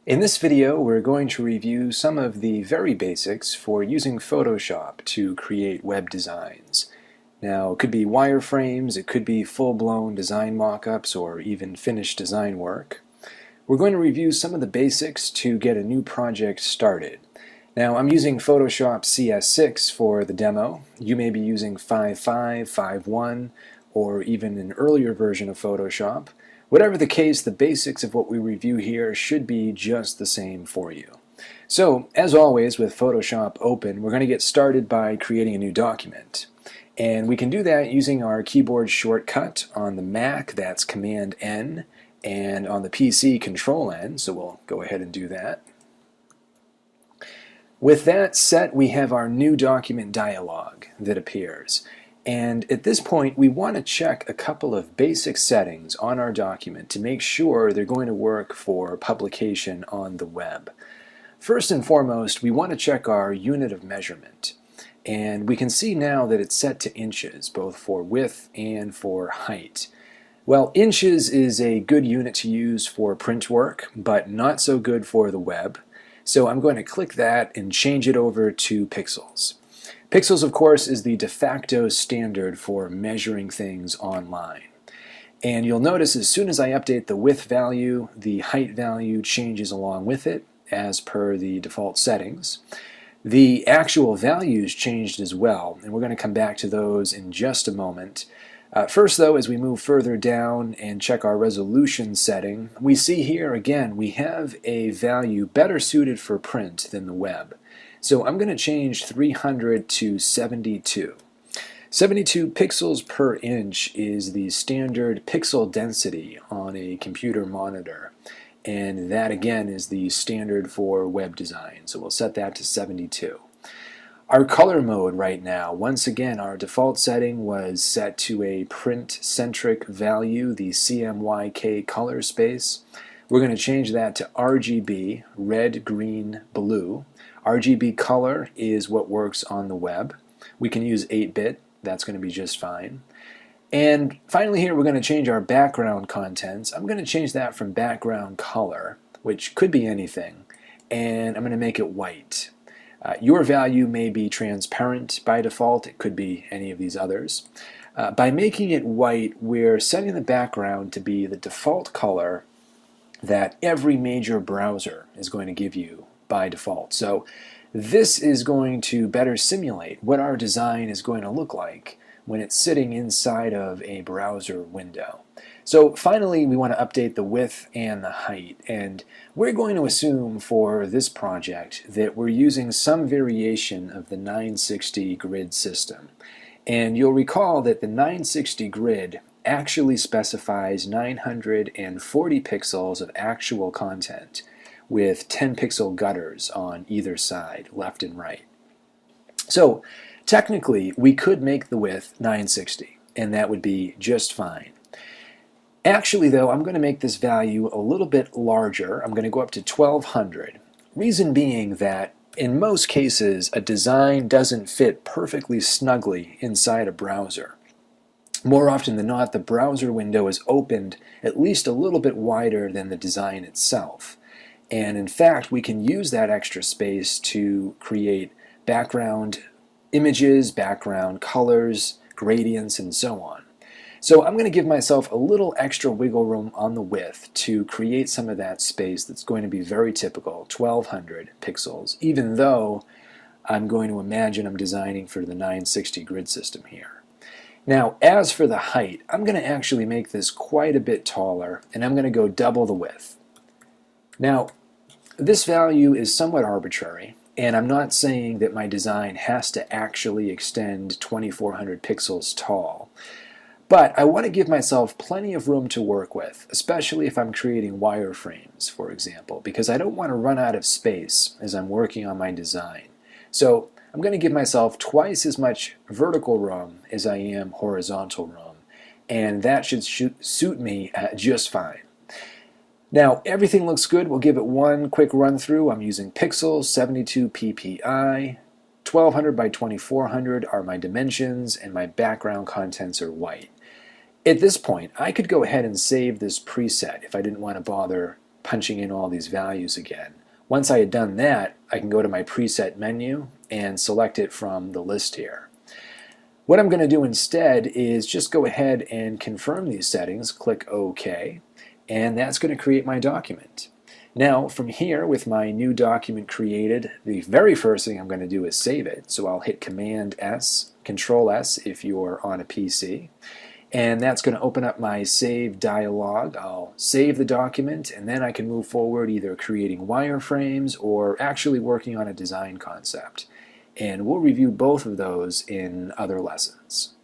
In this video, we're going to review some of the very basics for using Photoshop to create web designs. Now, it could be wireframes, it could be full-blown design mockups, or even finished design work. We're going to review some of the basics to get a new project started. Now, I'm using Photoshop CS6 for the demo. You may be using 5.5, 5.1, or even an earlier version of Photoshop. Whatever the case, the basics of what we review here should be just the same for you. So, as always with Photoshop open, we're going to get started by creating a new document. And we can do that using our keyboard shortcut. On the Mac, that's Command-N, and on the PC, Control-N, so we'll go ahead and do that. With that set, we have our new document dialog that appears. And at this point, we want to check a couple of basic settings on our document to make sure they're going to work for publication on the web. First and foremost, we want to check our unit of measurement. And we can see now that it's set to inches, both for width and for height. Well, inches is a good unit to use for print work, but not so good for the web. So I'm going to click that and change it over to pixels. Pixels, of course, is the de facto standard for measuring things online. And you'll notice as soon as I update the width value, the height value changes along with it, as per the default settings. The actual values changed as well, and we're going to come back to those in just a moment. First, though, as we move further down and check our resolution setting, we see here again we have a value better suited for print than the web. So I'm going to change 300 to 72. 72 pixels per inch is the standard pixel density on a computer monitor. And that again is the standard for web design. So we'll set that to 72. Our color mode right now, once again, our default setting was set to a print-centric value, the CMYK color space. We're going to change that to RGB, red, green, blue. RGB color is what works on the web. We can use 8-bit, that's going to be just fine. And finally here we're going to change our background contents. I'm going to change that from background color, which could be anything, and I'm going to make it white. Your value may be transparent by default, it could be any of these others. By making it white, we're setting the background to be the default color that every major browser is going to give you by default. So this is going to better simulate what our design is going to look like when it's sitting inside of a browser window. So finally, we want to update the width and the height, and we're going to assume for this project that we're using some variation of the 960 grid system. And you'll recall that the 960 grid actually specifies 940 pixels of actual content with 10 pixel gutters on either side, left and right. So technically, we could make the width 960, and that would be just fine. Actually, though, I'm going to make this value a little bit larger. I'm going to go up to 1200. Reason being that in most cases, a design doesn't fit perfectly snugly inside a browser. More often than not, the browser window is opened at least a little bit wider than the design itself. And in fact, we can use that extra space to create background images, background colors, gradients, and so on. So I'm going to give myself a little extra wiggle room on the width to create some of that space that's going to be very typical, 1200 pixels, even though I'm going to imagine I'm designing for the 960 grid system here. Now, as for the height, I'm going to actually make this quite a bit taller, and I'm going to go double the width. Now, this value is somewhat arbitrary, and I'm not saying that my design has to actually extend 2400 pixels tall. But I want to give myself plenty of room to work with, especially if I'm creating wireframes, for example, because I don't want to run out of space as I'm working on my design. So I'm going to give myself twice as much vertical room as I am horizontal room, and that should suit me just fine. Now, everything looks good. We'll give it one quick run through. I'm using pixels, 72 ppi, 1200 by 2400 are my dimensions, and my background contents are white. At this point, I could go ahead and save this preset if I didn't want to bother punching in all these values again. Once I had done that, I can go to my preset menu and select it from the list here. What I'm going to do instead is just go ahead and confirm these settings, click OK, and that's going to create my document. Now, from here, with my new document created, the very first thing I'm going to do is save it. So I'll hit Command S, Control S if you're on a PC, and that's going to open up my Save dialog. I'll save the document, and then I can move forward either creating wireframes or actually working on a design concept. And we'll review both of those in other lessons.